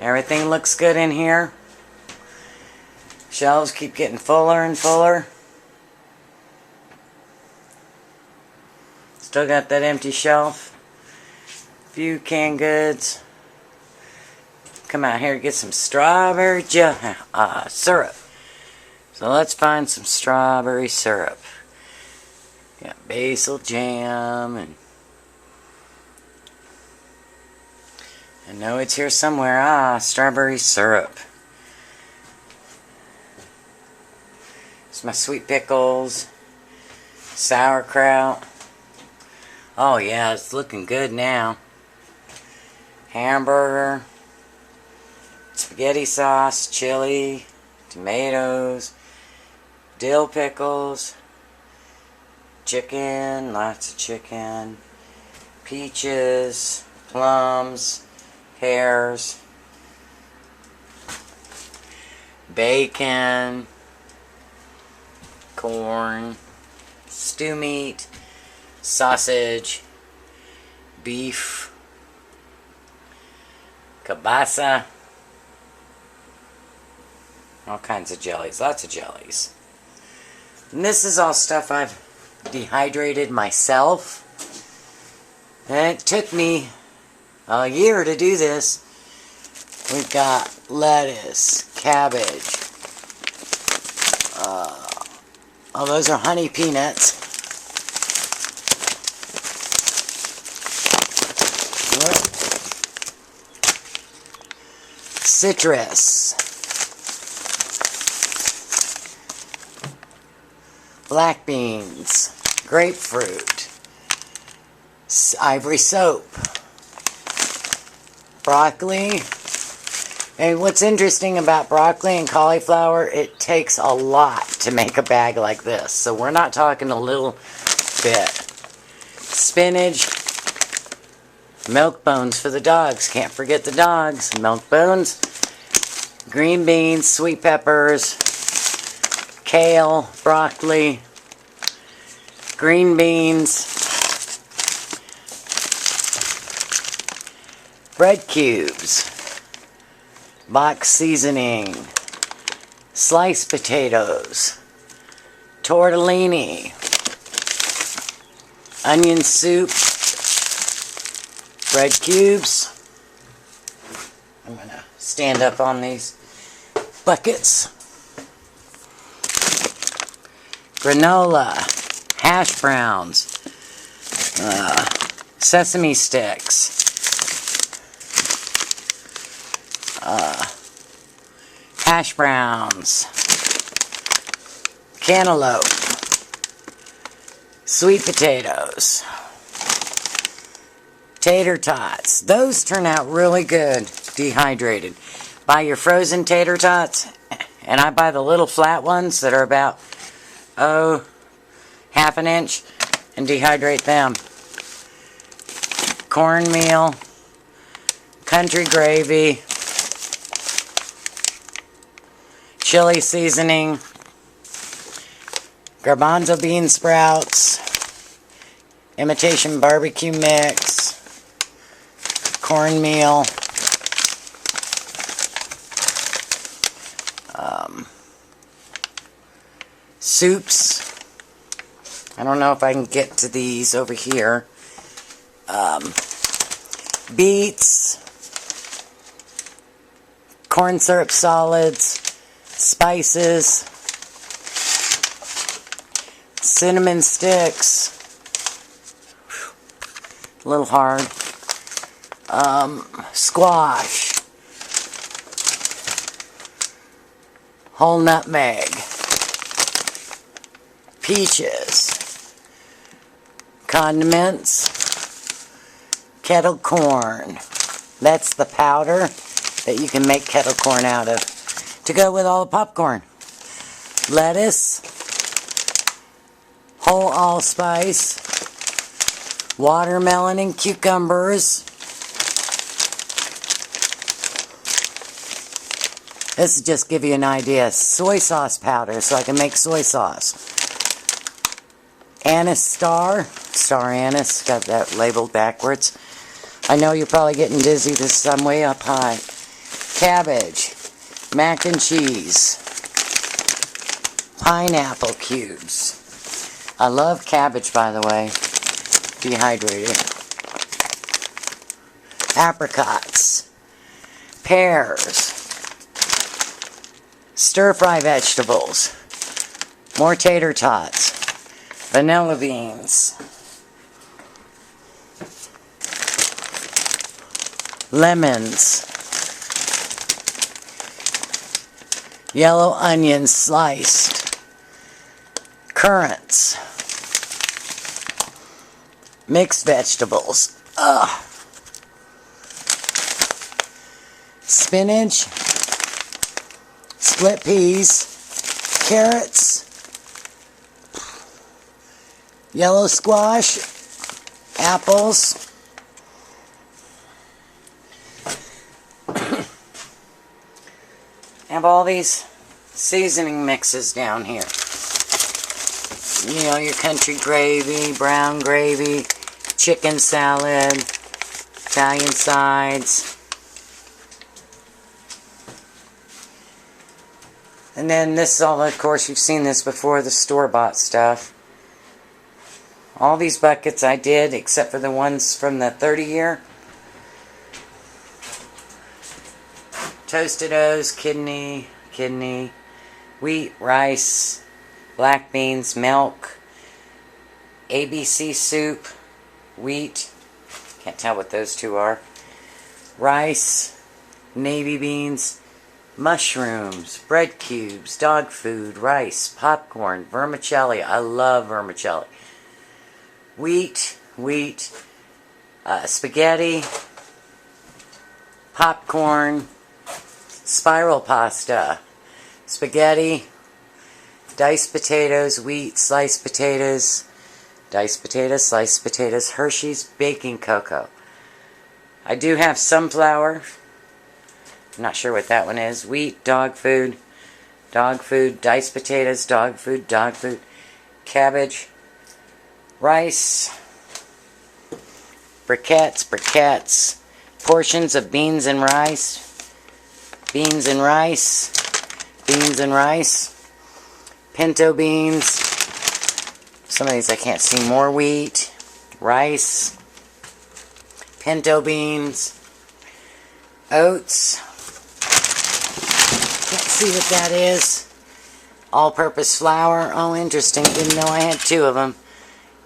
Everything looks good in here. Shelves keep getting fuller and fuller. Still got that empty shelf. Few canned goods. Come out here to get some strawberry syrup. So let's find some strawberry syrup. Got basil jam and I know it's here somewhere. Strawberry syrup. It's my sweet pickles. Sauerkraut. Oh yeah, it's looking good now. Hamburger. Spaghetti sauce. Chili. Tomatoes. Dill pickles. Chicken. Lots of chicken. Peaches. Plums. Pears. Bacon. Corn. Stew meat. Sausage. Beef. Kielbasa. All kinds of jellies. Lots of jellies. And this is all stuff I've dehydrated myself. And it took me a year to do this. We've got lettuce, cabbage. Oh, those are honey peanuts. Citrus. Black beans. Grapefruit. Ivory soap. Broccoli. And what's interesting about broccoli and cauliflower, it takes a lot to make a bag like this. So we're not talking a little bit. Spinach. Milk bones for the dogs. Can't forget the dogs. Milk bones. Green beans, sweet peppers, kale, broccoli, green beans, bread cubes, box seasoning, sliced potatoes, tortellini, onion soup, bread cubes. I'm going to stand up on these buckets. Granola, hash browns, sesame sticks, hash browns, cantaloupe, sweet potatoes, tater tots. Those turn out really good dehydrated. Buy your frozen tater tots, and I buy the little flat ones that are about half an inch, and dehydrate them. Cornmeal, country gravy, chili seasoning, garbanzo bean sprouts, imitation barbecue mix, cornmeal, soups. I don't know if I can get to these over here. Beets, corn syrup solids, spices, cinnamon sticks, a little hard, squash, whole nutmeg, peaches, condiments, kettle corn. That's the powder that you can make kettle corn out of to go with all the popcorn. Lettuce, whole allspice, watermelon and cucumbers. This is just give you an idea. Soy sauce powder so I can make soy sauce. Anise star anise, got that labeled backwards. I know you're probably getting dizzy, this is I'm way up high. cabbage, mac and cheese, pineapple cubes. I love cabbage, by the way, dehydrated. Apricots, pears, stir-fry vegetables, more tater tots, vanilla beans, lemons, yellow onions sliced, currants, mixed vegetables, spinach, split peas, carrots, yellow squash, apples, have all these seasoning mixes down here. You know, your country gravy, brown gravy, chicken salad, Italian sides. And then this is all, of course, you've seen this before, the store-bought stuff. All these buckets I did, except for the ones from the 30-year. Toasted oats, kidney, wheat, rice, black beans, milk, ABC soup, wheat, can't tell what those two are, rice, navy beans, mushrooms, bread cubes, dog food, rice, popcorn, vermicelli. I love vermicelli. Wheat, spaghetti, popcorn, spiral pasta, spaghetti, diced potatoes, wheat, sliced potatoes, diced potatoes, sliced potatoes, Hershey's baking cocoa. I do have some flour. I'm not sure what that one is. Wheat, dog food, diced potatoes, dog food, cabbage, rice, briquettes, portions of beans and rice, pinto beans, some of these I can't see, more wheat, rice, pinto beans, oats, can't see what that is, all-purpose flour, oh interesting, didn't know I had two of them,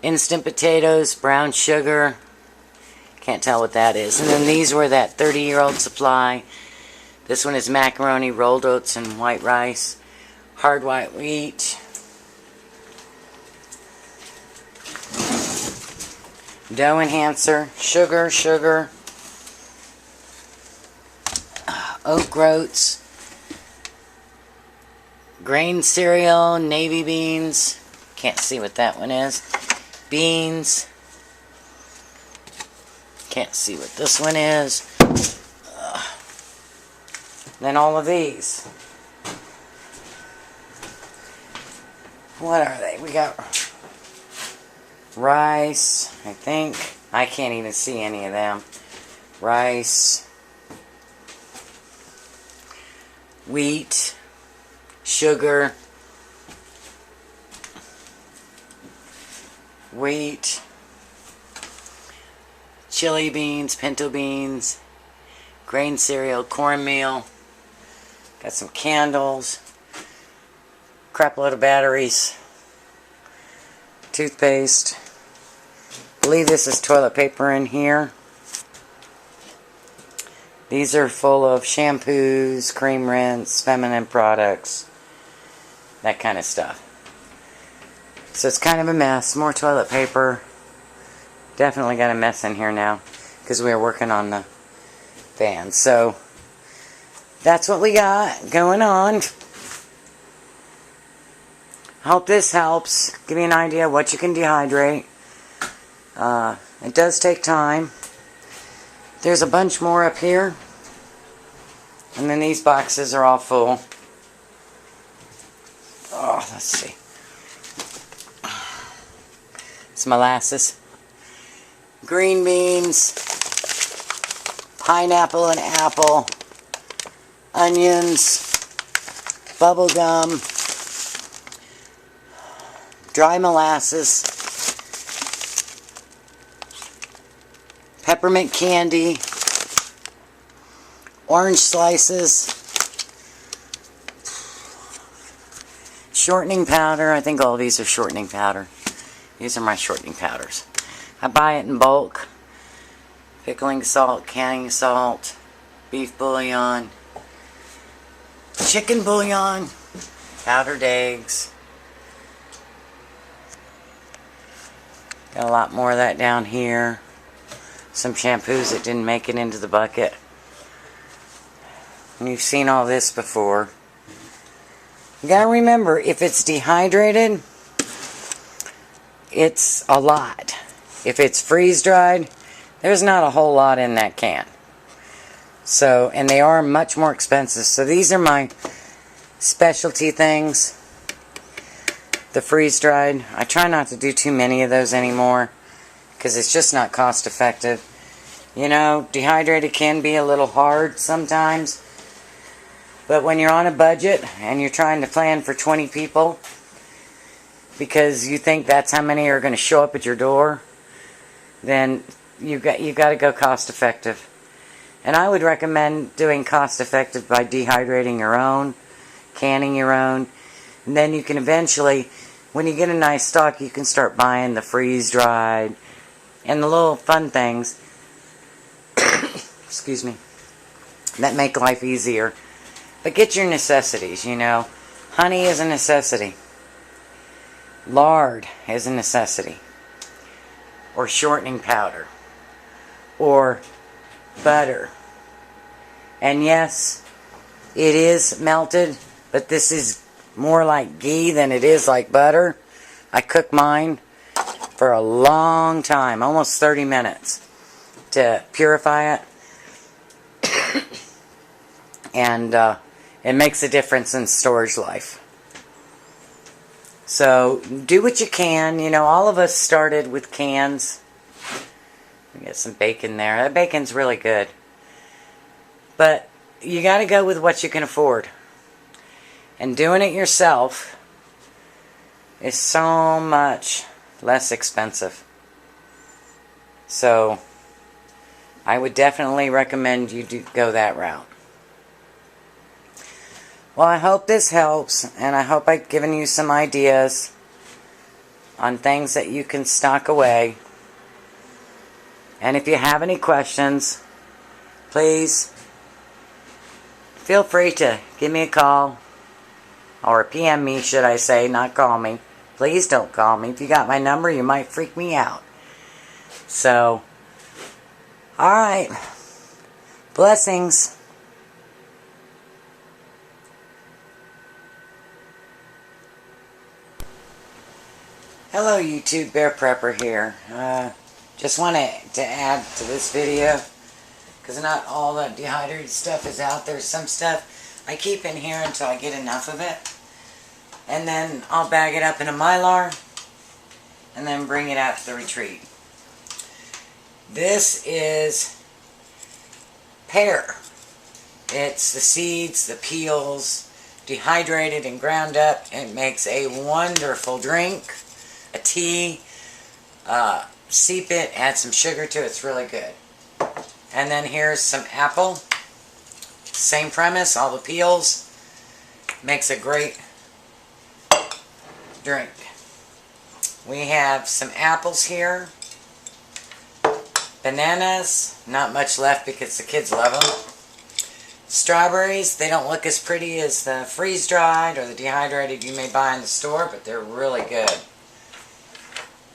instant potatoes, brown sugar, can't tell what that is, and then these were that 30-year-old supply. This one is macaroni, rolled oats, and white rice, hard white wheat, dough enhancer, sugar, oat groats, grain cereal, navy beans, can't see what that one is, beans, can't see what this one is. Then all of these. What are they? We got rice, I think. I can't even see any of them. Rice, wheat, sugar, wheat, chili beans, pinto beans, grain cereal, cornmeal. Got some candles, crap load of batteries, toothpaste. I believe this is toilet paper in here. These are full of shampoos, cream rinse, feminine products, that kind of stuff. So it's kind of a mess. More toilet paper. Definitely got a mess in here now because we were working on the fan. So that's what we got going on. I hope this helps. Give you an idea of what you can dehydrate. It does take time. There's a bunch more up here. And then these boxes are all full. Oh, let's see. It's molasses. Green beans. Pineapple and apple. onions, bubble gum, dry molasses, peppermint candy, orange slices, shortening powder. I think all these are shortening powder. These are my shortening powders. I buy it in bulk. Pickling salt, canning salt, beef bouillon, chicken bouillon, powdered eggs. Got a lot more of that down here. Some shampoos that didn't make it into the bucket. And you've seen all this before. You gotta remember, if it's dehydrated, it's a lot. If it's freeze-dried, there's not a whole lot in that can. So, and they are much more expensive. So these are my specialty things. The freeze-dried. I try not to do too many of those anymore because it's just not cost effective. You know, dehydrated can be a little hard sometimes. But when you're on a budget and you're trying to plan for 20 people because you think that's how many are going to show up at your door, then you got to go cost effective. And I would recommend doing cost effective by dehydrating your own, canning your own, and then you can eventually, when you get a nice stock, you can start buying the freeze-dried and the little fun things, excuse me, that make life easier. But get your necessities, you know. Honey is a necessity. Lard is a necessity. Or shortening powder. Or butter. And yes, it is melted, but this is more like ghee than it is like butter. I cook mine for a long time, almost 30 minutes, to purify it. And it makes a difference in storage life. So do what you can. You know, all of us started with cans. Get some bacon there. That bacon's really good. But you got to go with what you can afford. And doing it yourself is so much less expensive. So I would definitely recommend you go that route. Well, I hope this helps, and I hope I've given you some ideas on things that you can stock away. And if you have any questions, please feel free to give me a call, or PM me, should I say, not call me. Please don't call me. If you got my number, you might freak me out. So, alright. Blessings. Hello YouTube, Bear Prepper here. Just wanted to add to this video, because not all the dehydrated stuff is out there. Some stuff I keep in here until I get enough of it. And then I'll bag it up in a Mylar, and then bring it out to the retreat. This is Pear. It's the seeds, the peels, dehydrated and ground up. It makes a wonderful drink. A tea, steep it, add some sugar to it, it's really good. And then here's some apple, same premise, all the peels, makes a great drink. We have some apples here, bananas, not much left because the kids love them. Strawberries, they don't look as pretty as the freeze-dried or the dehydrated you may buy in the store, but they're really good.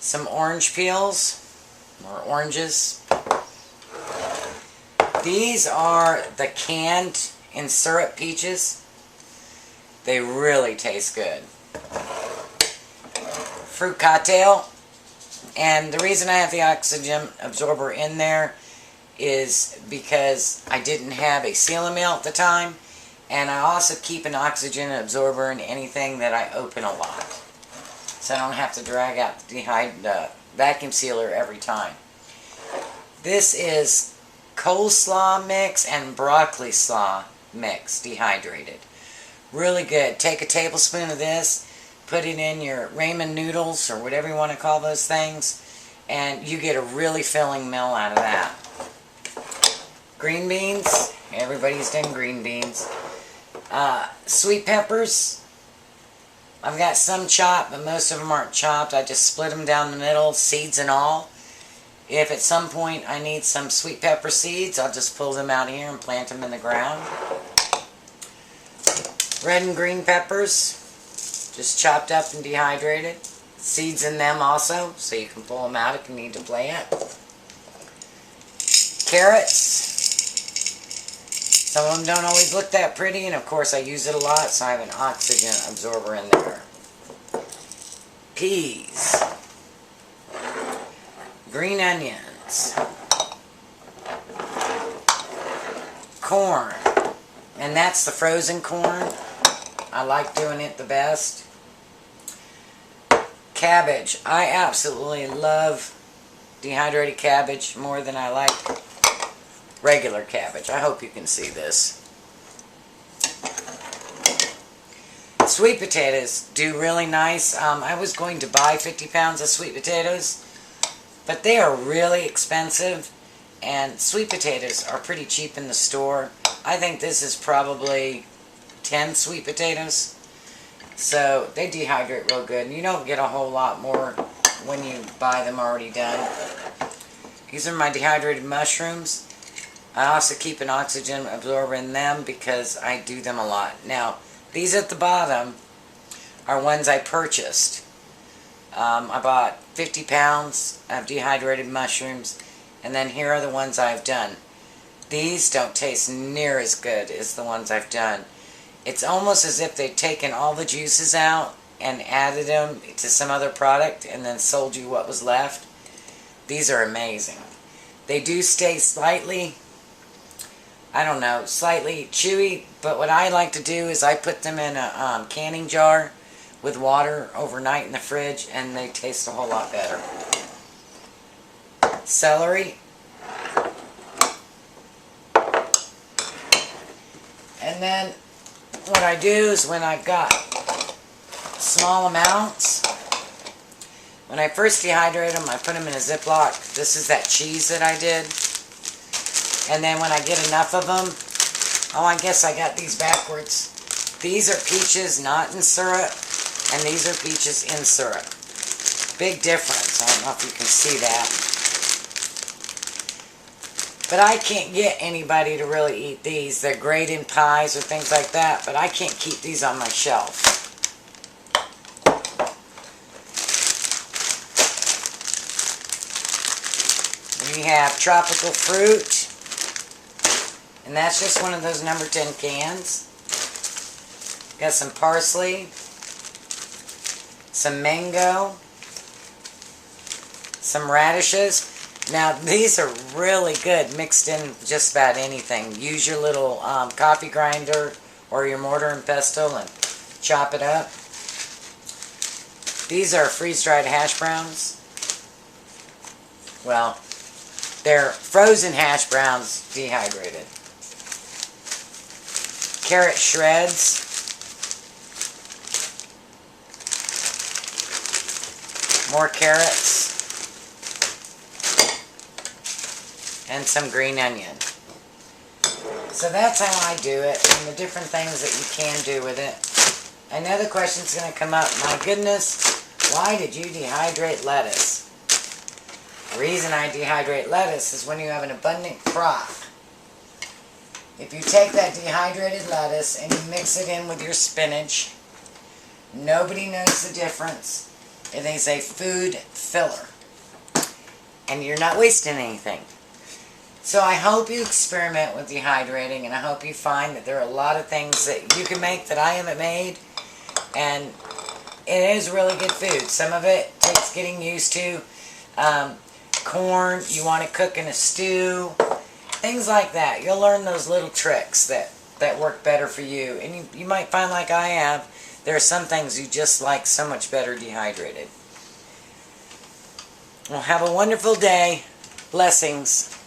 Some orange peels, or oranges. These are the canned in syrup peaches. They really taste good. Fruit cocktail. And the reason I have the oxygen absorber in there is because I didn't have a sealing meal at the time. And I also keep an oxygen absorber in anything that I open a lot. So I don't have to drag out the vacuum sealer every time. This is coleslaw mix and broccoli slaw. mix, dehydrated. Really good. Take a tablespoon of this, put it in your ramen noodles or whatever you want to call those things, and you get a really filling meal out of that. Green beans. Everybody's done green beans. Sweet peppers. I've got some chopped, but most of them aren't chopped. I just split them down the middle, seeds and all. If at some point I need some sweet pepper seeds, I'll just pull them out here and plant them in the ground. Red and green peppers, just chopped up and dehydrated. Seeds in them also, so you can pull them out if you need to plant. Carrots. Some of them don't always look that pretty, and of course I use it a lot, so I have an oxygen absorber in there. Peas. Green onions. Corn. And that's the frozen corn. I like doing it the best. Cabbage. I absolutely love dehydrated cabbage more than I like regular cabbage. I hope you can see this. Sweet potatoes do really nice. I was going to buy 50 pounds of sweet potatoes, but they are really expensive, and sweet potatoes are pretty cheap in the store. I think this is probably 10 sweet potatoes, so they dehydrate real good, and you don't get a whole lot more when you buy them already done. These are my dehydrated mushrooms. I also keep an oxygen absorber in them because I do them a lot. Now, these at the bottom are ones I purchased. I bought 50 pounds of dehydrated mushrooms, and then here are the ones I've done. These don't taste near as good as the ones I've done. It's almost as if they've taken all the juices out and added them to some other product and then sold you what was left. These are amazing. They do stay slightly, I don't know, slightly chewy, but what I like to do is I put them in a canning jar with water overnight in the fridge, and they taste a whole lot better. Celery. And then what I do is when I've got small amounts, when I first dehydrate them, I put them in a Ziploc. This is that cheese that I did. And then when I get enough of them, oh, I guess I got these backwards. These are peaches not in syrup, and these are peaches in syrup. Big difference. I don't know if you can see that. But I can't get anybody to really eat these. They're great in pies or things like that, but I can't keep these on my shelf. We have tropical fruit, and that's just one of those number 10 cans. Got some parsley, some mango, some radishes. Now these are really good mixed in just about anything. Use your little coffee grinder or your mortar and pestle and chop it up. These are freeze-dried hash browns. Well, they're frozen hash browns dehydrated. Carrot shreds. More carrots. And some green onion. So that's how I do it, and the different things that you can do with it. Another question's going to come up. My goodness, why did you dehydrate lettuce? The reason I dehydrate lettuce is when you have an abundant crop. If you take that dehydrated lettuce and you mix it in with your spinach, nobody knows the difference. It is a food filler. And you're not wasting anything. So I hope you experiment with dehydrating, and I hope you find that there are a lot of things that you can make that I haven't made, and it is really good food. Some of it takes getting used to. Corn, you want to cook in a stew, things like that. You'll learn those little tricks that work better for you, and you might find, like I have, there are some things you just like so much better dehydrated. Well, have a wonderful day. Blessings.